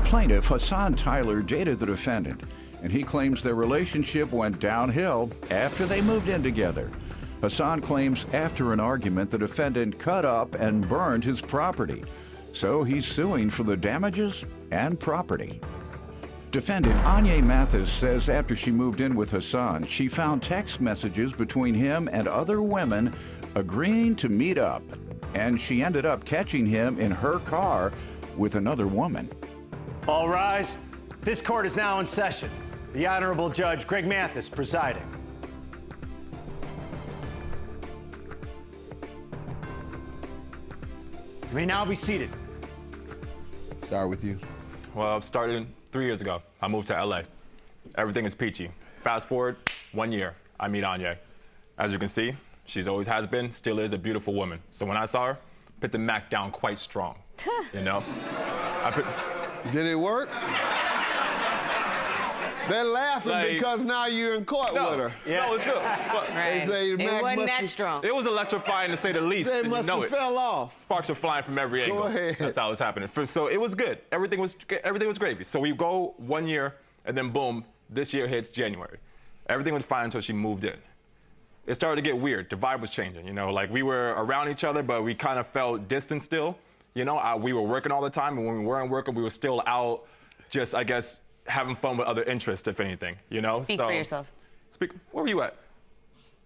plaintiff, Hassan Tyler, dated the defendant, and he claims their relationship went downhill after they moved in together. Hassan claims after an argument, the defendant cut up and burned his property. So he's suing for the damages and property. Defendant Judge Mathis says after she moved in with Hassan, she found text messages between him and other women agreeing to meet up, and she ended up catching him in her car with another woman. All rise. This court is now in session. The Honorable Judge Greg Mathis presiding. You may now be seated. Start with you. Well, I've started 3 years ago. I moved to LA. Everything is peachy. Fast forward 1 year, I meet Anya. As you can see, she's always has been, still is a beautiful woman. So when I saw her, put the Mack down quite strong. You know? Did it work? They're laughing because now you're in court with her. Yeah. No, it's real. They say the Mack wasn't that strong. It was electrifying to say the least. They must have fell off. Sparks were flying from every angle. Go ahead. That's how it was happening. So it was good. Everything was gravy. So we go 1 year, and then boom, this year hits January. Everything was fine until she moved in. It started to get weird. The vibe was changing. You know, like we were around each other, but we kind of felt distant still. You know, we were working all the time, and when we weren't working, we were still out, just I guess having fun with other interests, if anything. You know. Speak for yourself. Speak. Where were you at?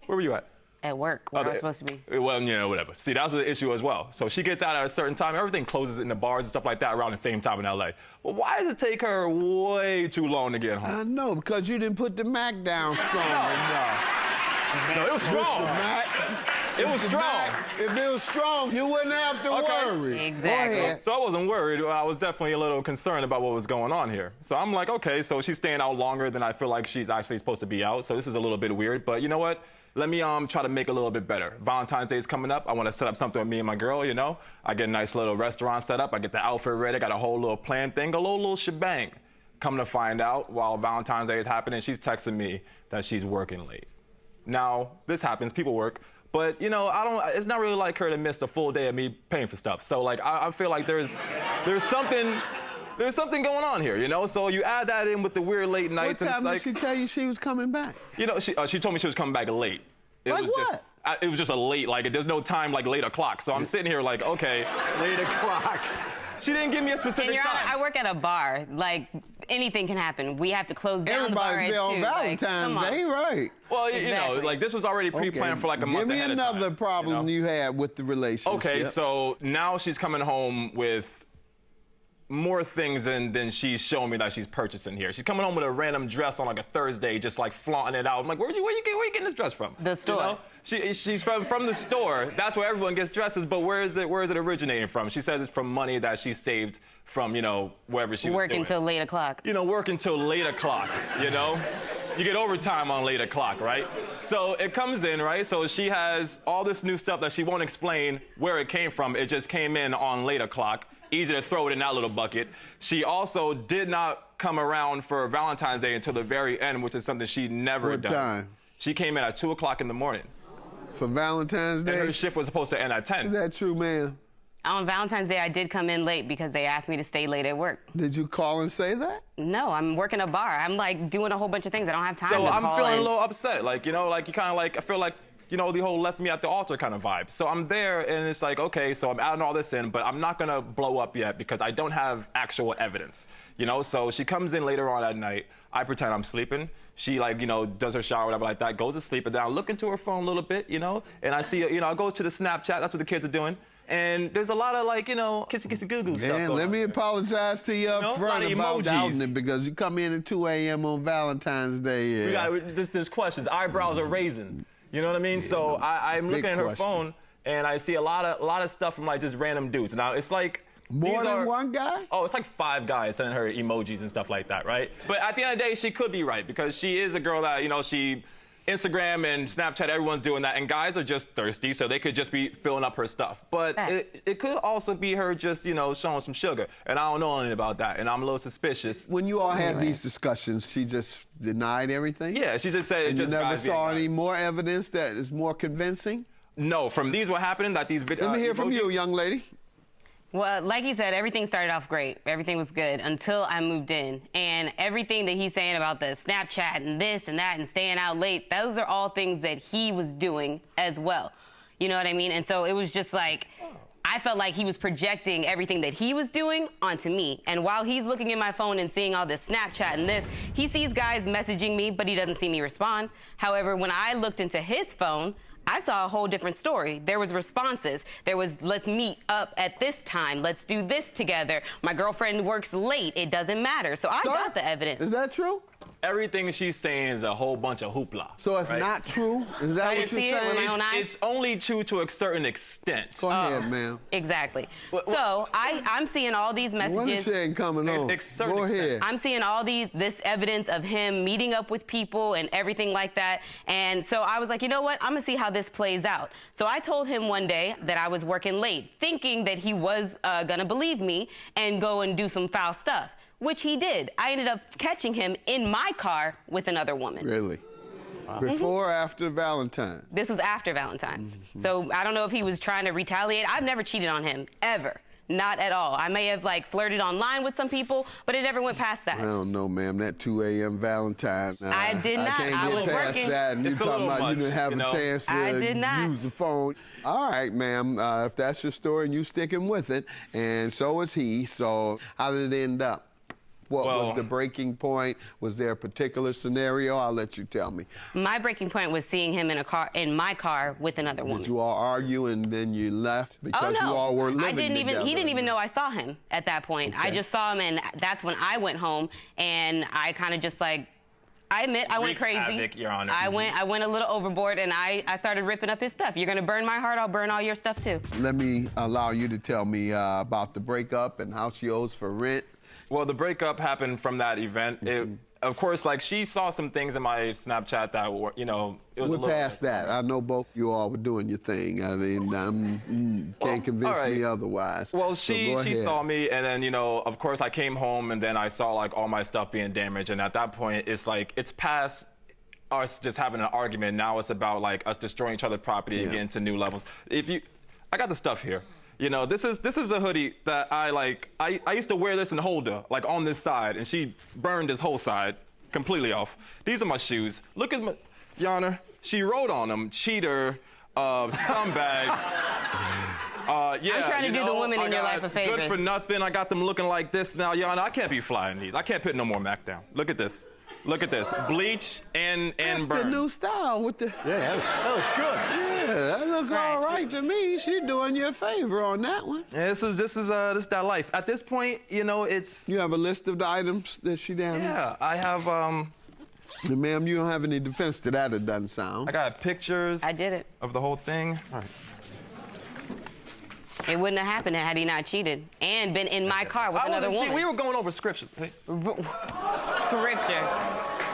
Where were you at? At work, where I was supposed to be. Well, you know, whatever. See, that's the issue as well. So she gets out at a certain time. Everything closes in the bars and stuff like that around the same time in LA. Well, why does it take her way too long to get home? I know, because you didn't put the Mack down strong enough. No, it was strong. It was strong. If it was strong, you wouldn't have to worry. Exactly. Go ahead. So I wasn't worried. I was definitely a little concerned about what was going on here. So I'm like, okay, so she's staying out longer than I feel like she's actually supposed to be out. So this is a little bit weird. But you know what? Let me try to make it a little bit better. Valentine's Day is coming up. I want to set up something with me and my girl, you know. I get a nice little restaurant set up. I get the outfit ready. I got a whole little plan thing, a little shebang. Come to find out, while Valentine's Day is happening, she's texting me that she's working late. Now, this happens. People work. But, you know, it's not really like her to miss a full day of me paying for stuff. So, like, I feel like there's something going on here, you know? So you add that in with the weird late nights. What time did she tell you she was coming back? You know, she told me she was coming back late. It was just a late, like, there's no time, like, late o'clock. So I'm sitting here like, okay. Late o'clock. She didn't give me a specific and Your time. Honor, I work at a bar. Like, anything can happen. We have to close down the bar at 2. Everybody's there on Valentine's Day, right? Well, you know, like, this was already pre-planned for like a month ahead of time. Give me another problem you had with the relationship. Okay, so now she's coming home with more things than she's showing me that she's purchasing here. She's coming home with a random dress on like a Thursday, just like flaunting it out. I'm like, where you getting this dress from? The store. You know? She's from the store. That's where everyone gets dresses, but where is it originating from? She says it's from money that she saved from, you know, wherever she was doing. Working till late o'clock. You know, working till late o'clock, you know? You get overtime on late o'clock, right? So it comes in, right? So she has all this new stuff that she won't explain where it came from. It just came in on late o'clock. Easy to throw it in that little bucket. She also did not come around for Valentine's Day until the very end, which is something she never does. What time? She came in at 2 o'clock in the morning. For Valentine's Day? And her shift was supposed to end at 10. Is that true, ma'am? On Valentine's Day, I did come in late because they asked me to stay late at work. Did you call and say that? No, I'm working a bar. I'm like doing a whole bunch of things. I don't have time to call. So I'm feeling in. a little upset. Like, you know, like you kind of like, I feel like, you know, the whole left me at the altar kind of vibe. So I'm there and it's like, okay, so I'm adding all this in, but I'm not gonna blow up yet because I don't have actual evidence, you know? So she comes in later on at night. I pretend I'm sleeping. She like, you know, does her shower, whatever like that, goes to sleep, and then I look into her phone a little bit, you know? And I see, you know, I go to the Snapchat, that's what the kids are doing. And there's a lot of like, you know, kissy goo-goo stuff. Man, let me apologize to you up front about doubting it because you come in at 2 a.m. on Valentine's Day. Yeah. There's questions. Eyebrows are raising. You know what I mean? Yeah, so I'm looking at her phone and I see a lot of stuff from like just random dudes. Now it's like more than one guy? Oh, it's like 5 guys sending her emojis and stuff like that, right? But at the end of the day, she could be right because she is a girl that, you know, Instagram and Snapchat, everyone's doing that, and guys are just thirsty, so they could just be filling up her stuff. But it could also be her just, you know, showing some sugar, and I don't know anything about that, and I'm a little suspicious. When you all had these discussions, she just denied everything? Yeah, she just said it just. You never saw any more evidence that is more convincing? No, from these what happening that these videos. Let me hear from you, young lady. Well, like he said, everything started off great. Everything was good until I moved in. And everything that he's saying about the Snapchat and this and that and staying out late, those are all things that he was doing as well. You know what I mean? And so it was just like, I felt like he was projecting everything that he was doing onto me. And while he's looking at my phone and seeing all this Snapchat and this, he sees guys messaging me, but he doesn't see me respond. However, when I looked into his phone, I saw a whole different story. There was responses. There was, let's meet up at this time. Let's do this together. My girlfriend works late. It doesn't matter. So I got the evidence. Is that true? Everything she's saying is a whole bunch of hoopla. So it's not true? Is that what you're saying? It's only true to a certain extent. Go ahead, ma'am. Exactly. So I'm seeing all these messages. What is she coming on? Go ahead. I'm seeing all this evidence of him meeting up with people and everything like that. And so I was like, you know what? I'm going to see how this plays out. So I told him one day that I was working late, thinking that he was going to believe me and go and do some foul stuff, which he did. I ended up catching him in my car with another woman. Really? Wow. Before or after Valentine's? This was after Valentine's. So I don't know if he was trying to retaliate. I've never cheated on him, ever. Not at all. I may have like flirted online with some people, but it never went past that. I don't know, ma'am. That 2 a.m. Valentine's. I did not. I was working. That, and it's you talking about much, you didn't have a chance to use the phone. All right, ma'am. If that's your story and you sticking with it, and so is he. So how did it end up? What was the breaking point? Was there a particular scenario? I'll let you tell me. My breaking point was seeing him in my car with another woman. Did you all argue and then you left because you all were living together? He didn't even know I saw him at that point. Okay. I just saw him, and that's when I went home, and I kind of just like, I admit I went crazy. Havoc, Your Honor. I went a little overboard, and I started ripping up his stuff. You're gonna burn my heart, I'll burn all your stuff too. Let me allow you to tell me about the breakup and how she owes for rent. Well, the breakup happened from that event. Of course, like, she saw some things in my Snapchat that were, you know, it was We're past that. I know both you all were doing your thing. I mean, can't convince me otherwise. Well, she saw me, and then, you know, of course, I came home, and then I saw, like, all my stuff being damaged. And at that point, it's like, it's past us just having an argument. Now it's about, like, us destroying each other's property and getting to new levels. I got the stuff here. You know, this is a hoodie that I used to wear this and hold her, like, on this side, and she burned this whole side completely off. These are my shoes. Look at my, Your Honor, she wrote on them, cheater, scumbag. I'm trying to do the women in your life a favor. Good for nothing. I got them looking like this now, Your Honor. I can't be flying these. I can't put no more Mack down. Look at this. Look at this. Bleach and That's burn. the new style with the... Yeah, that looks good. Yeah, that looks all right to me. She's doing you a favor on that one. Yeah, this is that life. At this point, you know, it's... You have a list of the items that she damaged? Yeah, I have, Ma'am, you don't have any defense to that, it doesn't sound. I got pictures. I did it. Of the whole thing. All right. It wouldn't have happened had he not cheated and been in my car with another woman. We were going over scriptures. Scripture.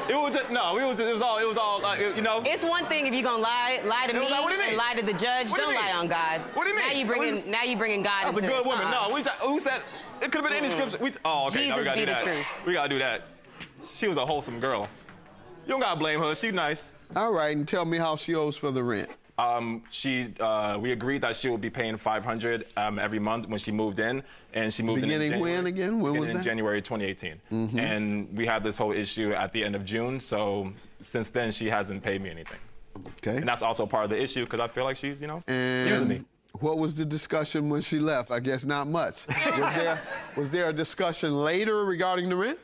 It was all you know. It's one thing if you're gonna lie to me and lie to the judge. Don't lie on God. What do you mean? Now you bringing God into this. That's a good woman. No, who said it could have been any scripture? Okay, now we gotta do that. Truth. We gotta do that. She was a wholesome girl. You don't gotta blame her. She's nice. All right, and tell me how she owes for the rent. We agreed that she would be paying $500 every month when she moved in, and she moved in January. When again? When was that? In January 2018. And we had this whole issue at the end of June, so since then she hasn't paid me anything. Okay. And that's also part of the issue because I feel like she's, you know, using me. What was the discussion when she left? I guess not much. Was there a discussion later regarding the rent?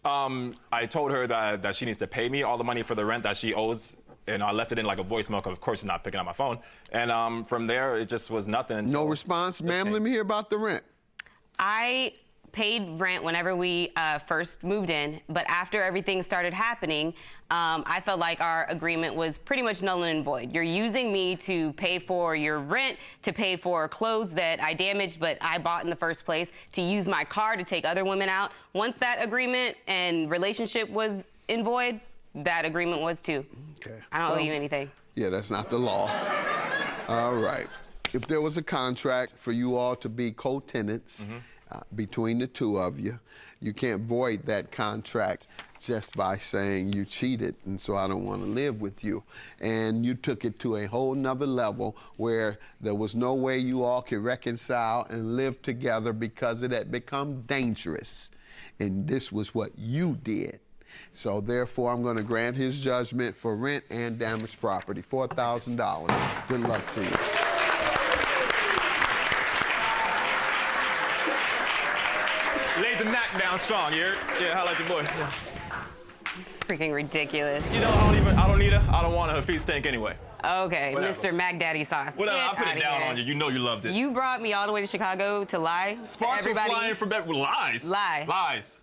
I told her that she needs to pay me all the money for the rent that she owes. And I left it in like a voicemail because, of course, she's not picking up my phone. And from there, it just was nothing. No response? Ma'am, let me hear about the rent. I paid rent whenever we first moved in, but after everything started happening, I felt like our agreement was pretty much null and void. You're using me to pay for your rent, to pay for clothes that I damaged but I bought in the first place, to use my car to take other women out. Once that agreement and relationship was in void, that agreement was too. Okay. I don't owe you anything. Yeah, that's not the law. All right. If there was a contract for you all to be co-tenants between the two of you. You can't void that contract just by saying you cheated, and so I don't want to live with you. And you took it to a whole nother level where there was no way you all could reconcile and live together because it had become dangerous. And this was what you did. So therefore, I'm going to grant his judgment for rent and damaged property, $4,000. Good luck to you. Laid the Mack down strong, you heard? Yeah, how like your boy? Yeah. Freaking ridiculous. You know, I don't need her. I don't want her. Her feet stink anyway. Okay, Whatever. Mr. Mac Daddy Sauce. Whatever, I put it down here. on you. You know you loved it. You brought me all the way to Chicago to lie Sparks to were everybody. flying from lies. Lie. Lies.